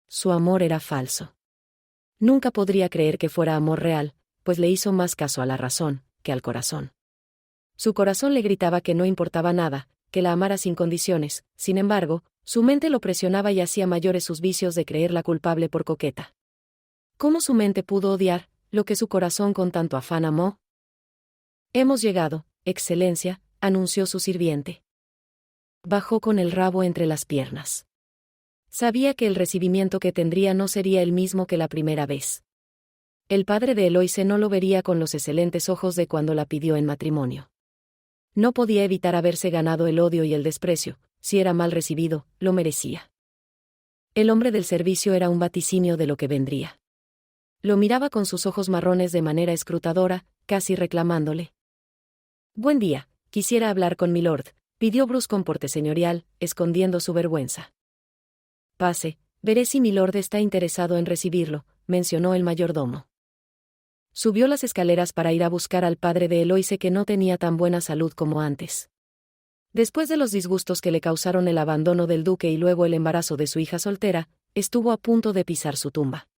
Su amor era falso. Nunca podría creer que fuera amor real, pues le hizo más caso a la razón que al corazón. Su corazón le gritaba que no importaba nada, que la amara sin condiciones, sin embargo, su mente lo presionaba y hacía mayores sus vicios de creerla culpable por coqueta. ¿Cómo su mente pudo odiar lo que su corazón con tanto afán amó? Hemos llegado, Excelencia, anunció su sirviente. Bajó con el rabo entre las piernas. Sabía que el recibimiento que tendría no sería el mismo que la primera vez. El padre de Eloise no lo vería con los excelentes ojos de cuando la pidió en matrimonio. No podía evitar haberse ganado el odio y el desprecio, si era mal recibido, lo merecía. El hombre del servicio era un vaticinio de lo que vendría. Lo miraba con sus ojos marrones de manera escrutadora, casi reclamándole. Buen día, quisiera hablar con milord, pidió Bruce con porte señorial, escondiendo su vergüenza. Pase, veré si milord está interesado en recibirlo, mencionó el mayordomo. Subió las escaleras para ir a buscar al padre de Eloise que no tenía tan buena salud como antes. Después de los disgustos que le causaron el abandono del duque y luego el embarazo de su hija soltera, estuvo a punto de pisar su tumba.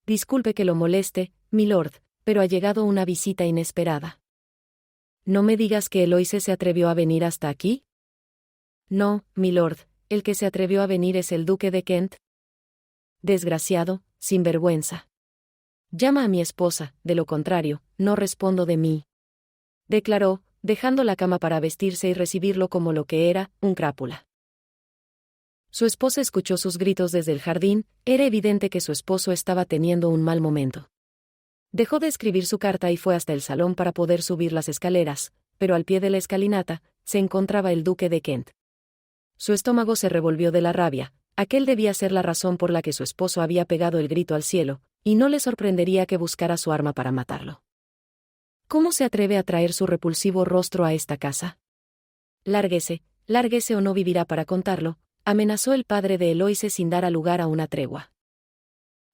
Disculpe que lo moleste, milord, pero ha llegado una visita inesperada. ¿No me digas que Eloise se atrevió a venir hasta aquí? No, milord, el que se atrevió a venir es el duque de Kent. Desgraciado, sinvergüenza. Llama a mi esposa, de lo contrario, no respondo de mí. Declaró, dejando la cama para vestirse y recibirlo como lo que era, un crápula. Su esposa escuchó sus gritos desde el jardín, era evidente que su esposo estaba teniendo un mal momento. Dejó de escribir su carta y fue hasta el salón para poder subir las escaleras, pero al pie de la escalinata, se encontraba el duque de Kent. Su estómago se revolvió de la rabia, aquel debía ser la razón por la que su esposo había pegado el grito al cielo, y no le sorprendería que buscara su arma para matarlo. ¿Cómo se atreve a traer su repulsivo rostro a esta casa? Lárguese, lárguese o no vivirá para contarlo, amenazó el padre de Eloise sin dar lugar a una tregua.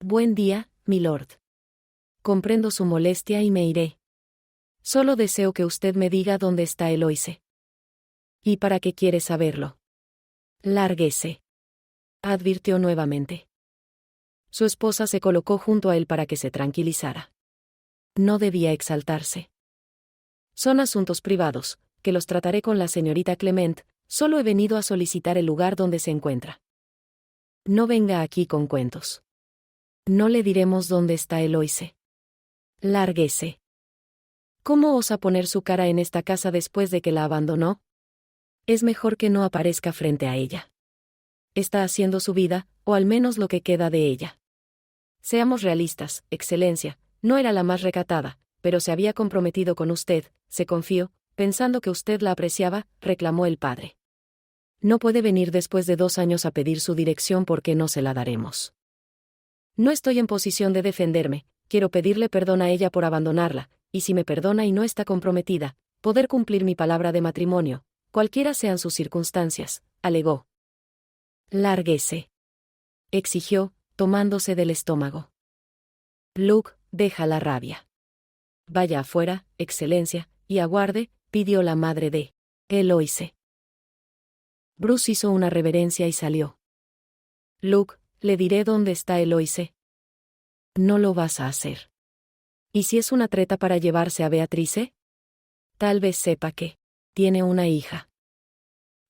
Buen día, milord. Comprendo su molestia y me iré. Solo deseo que usted me diga dónde está Eloise. ¿Y para qué quiere saberlo? Lárguese. Advirtió nuevamente. Su esposa se colocó junto a él para que se tranquilizara. No debía exaltarse. Son asuntos privados, que los trataré con la señorita Clement, solo he venido a solicitar el lugar donde se encuentra. No venga aquí con cuentos. No le diremos dónde está Eloise. Lárguese. ¿Cómo osa poner su cara en esta casa después de que la abandonó? Es mejor que no aparezca frente a ella. Está haciendo su vida, o al menos lo que queda de ella. Seamos realistas, Excelencia, no era la más recatada, pero se había comprometido con usted, se confió, pensando que usted la apreciaba, reclamó el padre. No puede venir después de 2 años a pedir su dirección porque no se la daremos. No estoy en posición de defenderme, quiero pedirle perdón a ella por abandonarla, y si me perdona y no está comprometida, poder cumplir mi palabra de matrimonio, cualquiera sean sus circunstancias, alegó. Lárguese. Exigió, tomándose del estómago. Luke, deja la rabia. Vaya afuera, Excelencia, y aguarde, pidió la madre de Eloise. Bruce hizo una reverencia y salió. Luke, le diré dónde está Eloise. No lo vas a hacer. ¿Y si es una treta para llevarse a Beatrice? Tal vez sepa que tiene una hija.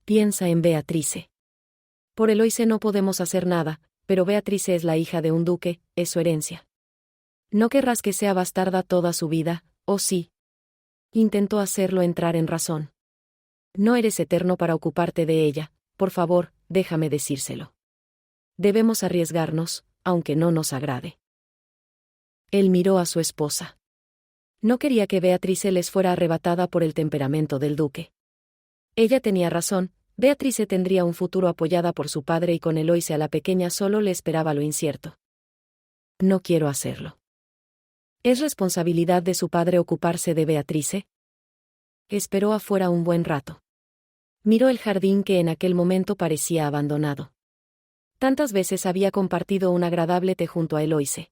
Piensa en Beatrice. Por Eloise no podemos hacer nada, pero Beatrice es la hija de un duque, es su herencia. No querrás que sea bastarda toda su vida, ¿o sí? Intentó hacerlo entrar en razón. No eres eterno para ocuparte de ella, por favor, déjame decírselo. Debemos arriesgarnos, aunque no nos agrade. Él miró a su esposa. No quería que Beatrice les fuera arrebatada por el temperamento del duque. Ella tenía razón, Beatrice tendría un futuro apoyada por su padre y con Eloise a la pequeña solo le esperaba lo incierto. No quiero hacerlo. ¿Es responsabilidad de su padre ocuparse de Beatrice? Esperó afuera un buen rato. Miró el jardín que en aquel momento parecía abandonado. Tantas veces había compartido un agradable té junto a Eloise.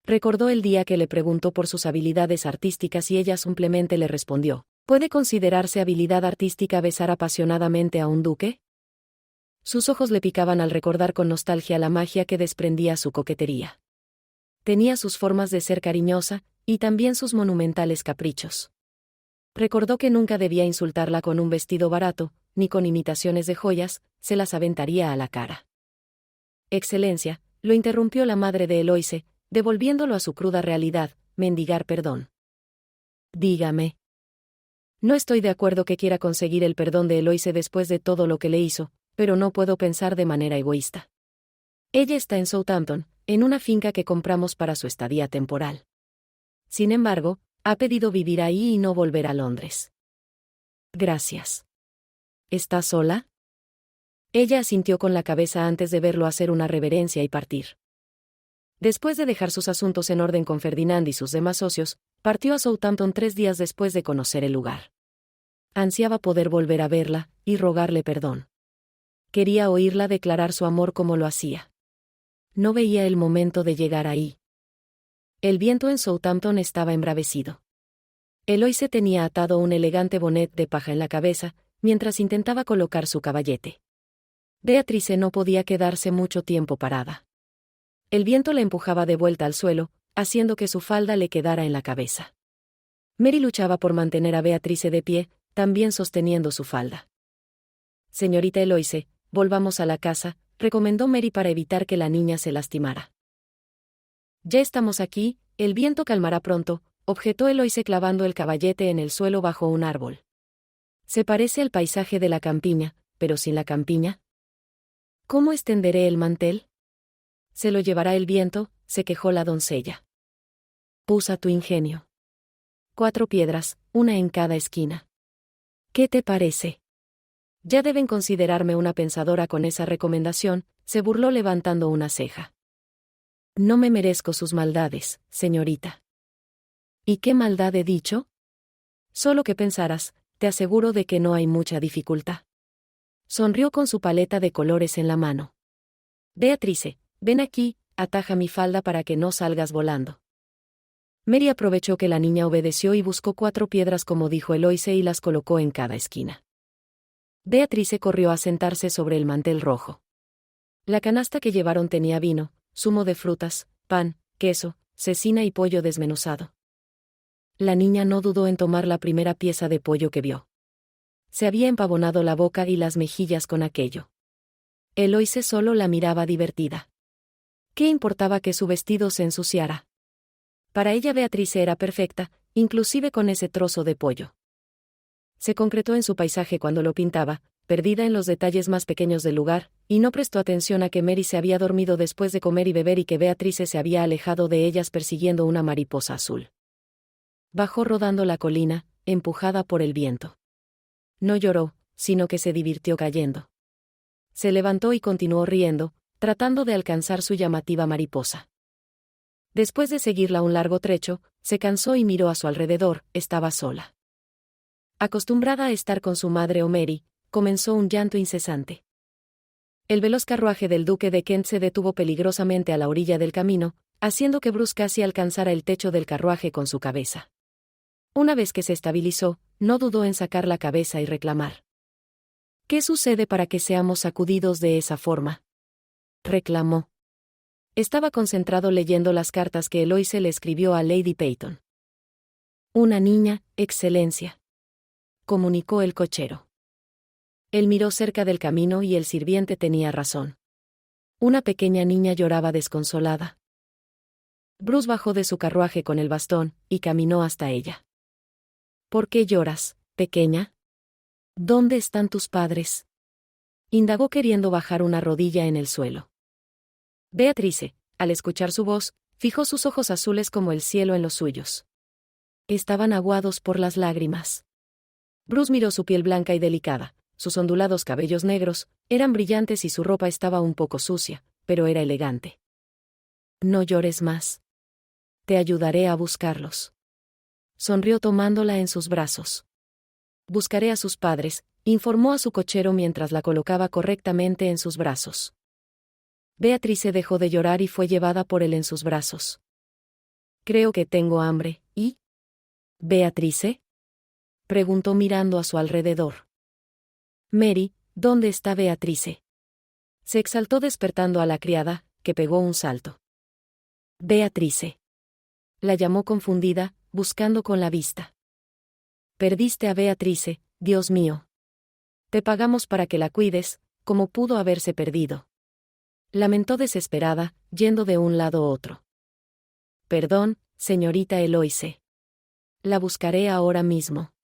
Recordó el día que le preguntó por sus habilidades artísticas y ella simplemente le respondió: ¿puede considerarse habilidad artística besar apasionadamente a un duque? Sus ojos le picaban al recordar con nostalgia la magia que desprendía su coquetería. Tenía sus formas de ser cariñosa, y también sus monumentales caprichos. Recordó que nunca debía insultarla con un vestido barato, ni con imitaciones de joyas, se las aventaría a la cara. Excelencia, lo interrumpió la madre de Eloise, devolviéndolo a su cruda realidad, mendigar perdón. Dígame. No estoy de acuerdo que quiera conseguir el perdón de Eloise después de todo lo que le hizo, pero no puedo pensar de manera egoísta. Ella está en Southampton, en una finca que compramos para su estadía temporal. Sin embargo, ha pedido vivir ahí y no volver a Londres. Gracias. ¿Está sola? Ella asintió con la cabeza antes de verlo hacer una reverencia y partir. Después de dejar sus asuntos en orden con Ferdinand y sus demás socios, partió a Southampton 3 días después de conocer el lugar. Ansiaba poder volver a verla, y rogarle perdón. Quería oírla declarar su amor como lo hacía. No veía el momento de llegar ahí. El viento en Southampton estaba embravecido. Eloise tenía atado un elegante bonnet de paja en la cabeza, mientras intentaba colocar su caballete. Beatrice no podía quedarse mucho tiempo parada. El viento la empujaba de vuelta al suelo, haciendo que su falda le quedara en la cabeza. Mary luchaba por mantener a Beatrice de pie, también sosteniendo su falda. Señorita Eloise, volvamos a la casa, recomendó Mary para evitar que la niña se lastimara. Ya estamos aquí, el viento calmará pronto, objetó Eloise clavando el caballete en el suelo bajo un árbol. Se parece al paisaje de la campiña, pero sin la campiña. ¿Cómo extenderé el mantel? Se lo llevará el viento, se quejó la doncella. Usa tu ingenio. 4 piedras, una en cada esquina. ¿Qué te parece? Ya deben considerarme una pensadora con esa recomendación, se burló levantando una ceja. No me merezco sus maldades, señorita. ¿Y qué maldad he dicho? Solo que pensaras, te aseguro de que no hay mucha dificultad. Sonrió con su paleta de colores en la mano. Beatrice, ven aquí, ataja mi falda para que no salgas volando. Mary aprovechó que la niña obedeció y buscó 4 piedras como dijo Eloise y las colocó en cada esquina. Beatrice corrió a sentarse sobre el mantel rojo. La canasta que llevaron tenía vino, zumo de frutas, pan, queso, cecina y pollo desmenuzado. La niña no dudó en tomar la primera pieza de pollo que vio. Se había empavonado la boca y las mejillas con aquello. Eloise solo la miraba divertida. ¿Qué importaba que su vestido se ensuciara? Para ella Beatrice era perfecta, inclusive con ese trozo de pollo. Se concretó en su paisaje cuando lo pintaba, perdida en los detalles más pequeños del lugar, y no prestó atención a que Mary se había dormido después de comer y beber y que Beatrice se había alejado de ellas persiguiendo una mariposa azul. Bajó rodando la colina, empujada por el viento. No lloró, sino que se divirtió cayendo. Se levantó y continuó riendo, tratando de alcanzar su llamativa mariposa. Después de seguirla un largo trecho, se cansó y miró a su alrededor, estaba sola. Acostumbrada a estar con su madre o Mary, comenzó un llanto incesante. El veloz carruaje del duque de Kent se detuvo peligrosamente a la orilla del camino, haciendo que Bruce casi alcanzara el techo del carruaje con su cabeza. Una vez que se estabilizó, no dudó en sacar la cabeza y reclamar. ¿Qué sucede para que seamos sacudidos de esa forma? Reclamó. estaba concentrado leyendo las cartas que Eloise le escribió a Lady Peyton. Una niña, Excelencia, comunicó el cochero. Él miró cerca del camino y el sirviente tenía razón. Una pequeña niña lloraba desconsolada. Bruce bajó de su carruaje con el bastón y caminó hasta ella. ¿Por qué lloras, pequeña? ¿Dónde están tus padres? Indagó queriendo bajar una rodilla en el suelo. Beatrice, al escuchar su voz, fijó sus ojos azules como el cielo en los suyos. Estaban aguados por las lágrimas. Bruce miró su piel blanca y delicada, sus ondulados cabellos negros, eran brillantes y su ropa estaba un poco sucia, pero era elegante. No llores más. Te ayudaré a buscarlos. Sonrió tomándola en sus brazos. Buscaré a sus padres, informó a su cochero mientras la colocaba correctamente en sus brazos. Beatrice dejó de llorar y fue llevada por él en sus brazos. Creo que tengo hambre, ¿y? ¿Beatrice? Preguntó mirando a su alrededor. Mary, ¿dónde está Beatrice? Se exaltó despertando a la criada, que pegó un salto. Beatrice. La llamó confundida, buscando con la vista. Perdiste a Beatrice, Dios mío. Te pagamos para que la cuides, como pudo haberse perdido. Lamentó desesperada, yendo de un lado a otro. Perdón, señorita Eloise. La buscaré ahora mismo.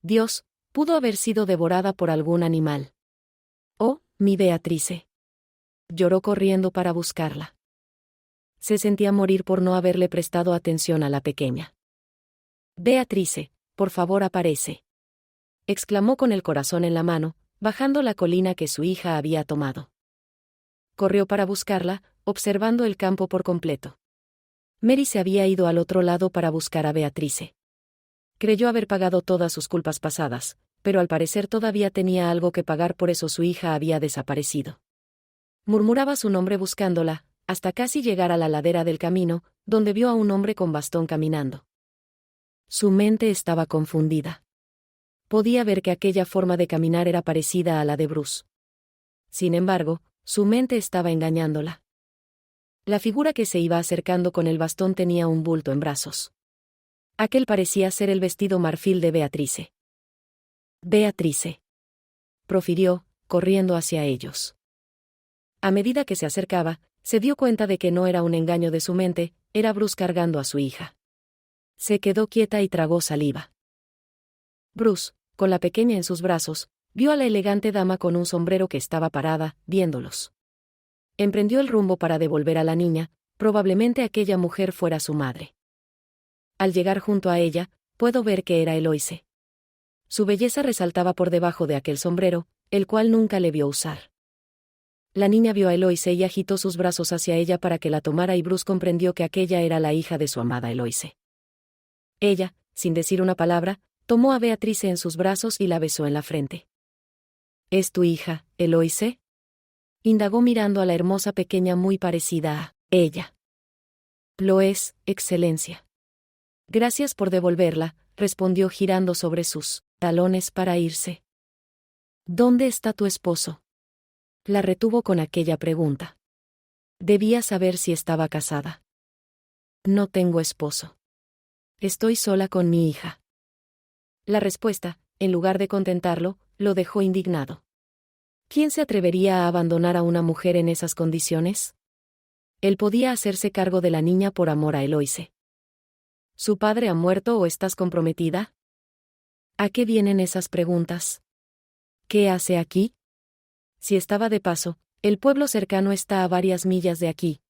Dios, pudo haber sido devorada por algún animal. Oh, mi Beatrice. Lloró corriendo para buscarla. Se sentía morir por no haberle prestado atención a la pequeña. Beatrice, por favor aparece. Exclamó con el corazón en la mano, bajando la colina que su hija había tomado. Corrió para buscarla, observando el campo por completo. Mary se había ido al otro lado para buscar a Beatrice. Creyó haber pagado todas sus culpas pasadas, pero al parecer todavía tenía algo que pagar, por eso su hija había desaparecido. Murmuraba su nombre buscándola, hasta casi llegar a la ladera del camino, donde vio a un hombre con bastón caminando. Su mente estaba confundida. Podía ver que aquella forma de caminar era parecida a la de Bruce. Sin embargo, su mente estaba engañándola. La figura que se iba acercando con el bastón tenía un bulto en brazos. Aquel parecía ser el vestido marfil de Beatrice. Beatrice. Profirió, corriendo hacia ellos. A medida que se acercaba, se dio cuenta de que no era un engaño de su mente, era Bruce cargando a su hija. Se quedó quieta y tragó saliva. Bruce, con la pequeña en sus brazos, vio a la elegante dama con un sombrero que estaba parada, viéndolos. Emprendió el rumbo para devolver a la niña, probablemente aquella mujer fuera su madre. Al llegar junto a ella, puedo ver que era Eloise. Su belleza resaltaba por debajo de aquel sombrero, el cual nunca le vio usar. La niña vio a Eloise y agitó sus brazos hacia ella para que la tomara, y Bruce comprendió que aquella era la hija de su amada Eloise. Ella, sin decir una palabra, tomó a Beatrice en sus brazos y la besó en la frente. ¿Es tu hija, Eloise? Indagó mirando a la hermosa pequeña muy parecida a ella. Lo es, Excelencia. Gracias por devolverla, respondió girando sobre sus talones para irse. ¿Dónde está tu esposo? La retuvo con aquella pregunta. Debía saber si estaba casada. No tengo esposo. Estoy sola con mi hija. La respuesta, en lugar de contentarlo, lo dejó indignado. ¿Quién se atrevería a abandonar a una mujer en esas condiciones? Él podía hacerse cargo de la niña por amor a Eloise. ¿Su padre ha muerto o estás comprometida? ¿A qué vienen esas preguntas? ¿Qué hace aquí? Si estaba de paso, el pueblo cercano está a varias millas de aquí.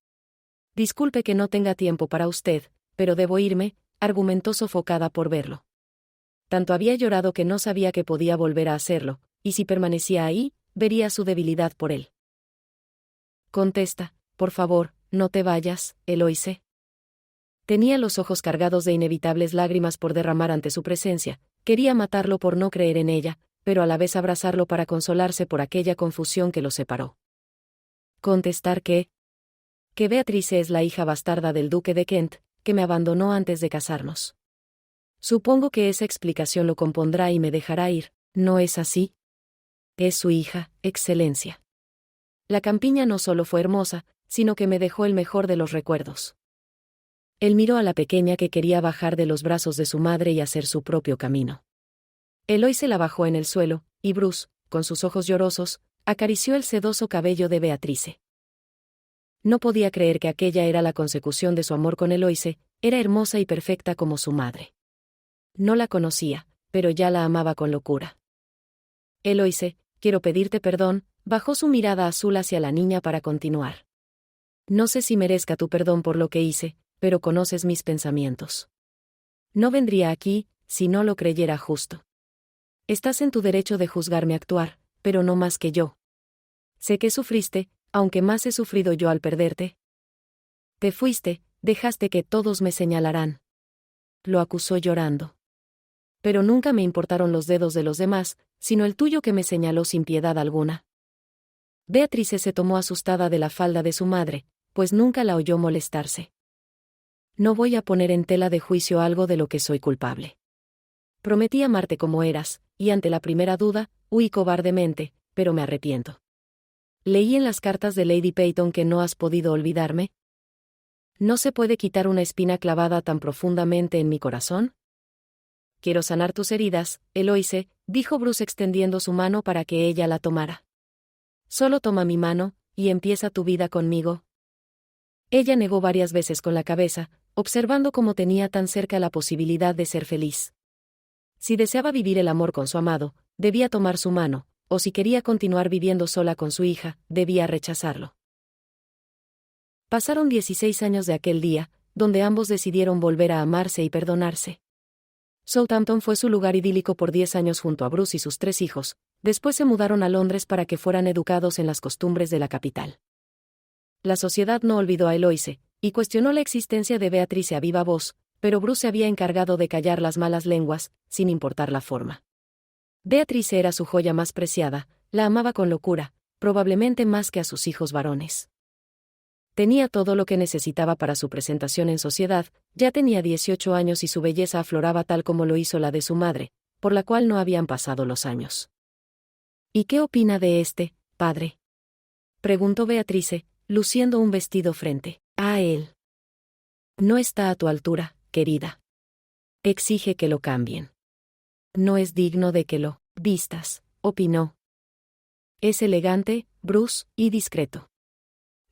Disculpe que no tenga tiempo para usted, pero debo irme, argumentó sofocada por verlo. Tanto había llorado que no sabía que podía volver a hacerlo, y si permanecía ahí, vería su debilidad por él. Contesta, por favor, no te vayas, Eloise. Tenía los ojos cargados de inevitables lágrimas por derramar ante su presencia, quería matarlo por no creer en ella, pero a la vez abrazarlo para consolarse por aquella confusión que los separó. Contestar que Beatrice es la hija bastarda del duque de Kent, que me abandonó antes de casarnos. Supongo que esa explicación lo compondrá y me dejará ir, ¿no es así? Es su hija, Excelencia. La campiña no solo fue hermosa, sino que me dejó el mejor de los recuerdos. Él miró a la pequeña que quería bajar de los brazos de su madre y hacer su propio camino. Eloise la bajó en el suelo, y Bruce, con sus ojos llorosos, acarició el sedoso cabello de Beatrice. No podía creer que aquella era la consecución de su amor con Eloise, era hermosa y perfecta como su madre. No la conocía, pero ya la amaba con locura. Eloise, quiero pedirte perdón, bajó su mirada azul hacia la niña para continuar. No sé si merezca tu perdón por lo que hice, pero conoces mis pensamientos. No vendría aquí, si no lo creyera justo. Estás en tu derecho de juzgarme actuar, pero no más que yo. Sé que sufriste, aunque más he sufrido yo al perderte. Te fuiste, dejaste que todos me señalaran. Lo acusó llorando. Pero nunca me importaron los dedos de los demás, sino el tuyo que me señaló sin piedad alguna. Beatrice se tomó asustada de la falda de su madre, pues nunca la oyó molestarse. No voy a poner en tela de juicio algo de lo que soy culpable. Prometí amarte como eras, y ante la primera duda, huí cobardemente, pero me arrepiento. Leí en las cartas de Lady Peyton que no has podido olvidarme. ¿No se puede quitar una espina clavada tan profundamente en mi corazón? Quiero sanar tus heridas, Eloise, dijo Bruce extendiendo su mano para que ella la tomara. Solo toma mi mano, y empieza tu vida conmigo. Ella negó varias veces con la cabeza, observando cómo tenía tan cerca la posibilidad de ser feliz. Si deseaba vivir el amor con su amado, debía tomar su mano, o si quería continuar viviendo sola con su hija, debía rechazarlo. Pasaron 16 años de aquel día, donde ambos decidieron volver a amarse y perdonarse. Southampton fue su lugar idílico por 10 años junto a Bruce y sus 3 hijos, después se mudaron a Londres para que fueran educados en las costumbres de la capital. La sociedad no olvidó a Eloise, y cuestionó la existencia de Beatrice a viva voz, pero Bruce se había encargado de callar las malas lenguas, sin importar la forma. Beatrice era su joya más preciada, la amaba con locura, probablemente más que a sus hijos varones. Tenía todo lo que necesitaba para su presentación en sociedad, ya tenía 18 años y su belleza afloraba tal como lo hizo la de su madre, por la cual no habían pasado los años. ¿Y qué opina de este, padre?, preguntó Beatrice, luciendo un vestido frente a él. No está a tu altura, querida. Exige que lo cambien. No es digno de que lo vistas, opinó. Es elegante, Bruce, y discreto.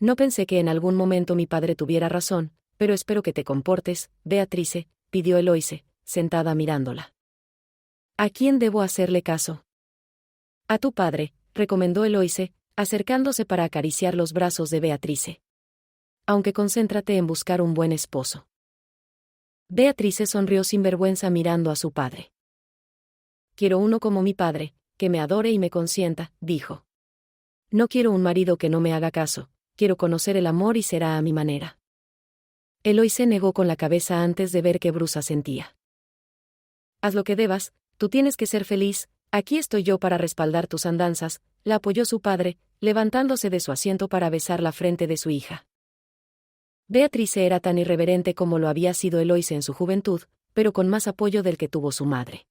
No pensé que en algún momento mi padre tuviera razón, pero espero que te comportes, Beatrice, pidió Eloise, sentada mirándola. ¿A quién debo hacerle caso? A tu padre, recomendó Eloise, acercándose para acariciar los brazos de Beatrice. Aunque concéntrate en buscar un buen esposo. Beatrice sonrió sin vergüenza mirando a su padre. Quiero uno como mi padre, que me adore y me consienta, dijo. No quiero un marido que no me haga caso, quiero conocer el amor y será a mi manera. Eloise negó con la cabeza antes de ver que Bruce asentía. Haz lo que debas, tú tienes que ser feliz, aquí estoy yo para respaldar tus andanzas, la apoyó su padre, levantándose de su asiento para besar la frente de su hija. Beatrice era tan irreverente como lo había sido Eloise en su juventud, pero con más apoyo del que tuvo su madre.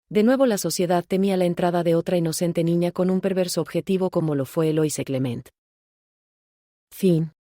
De nuevo la sociedad temía la entrada de otra inocente niña con un perverso objetivo como lo fue Eloise Clement. Fin.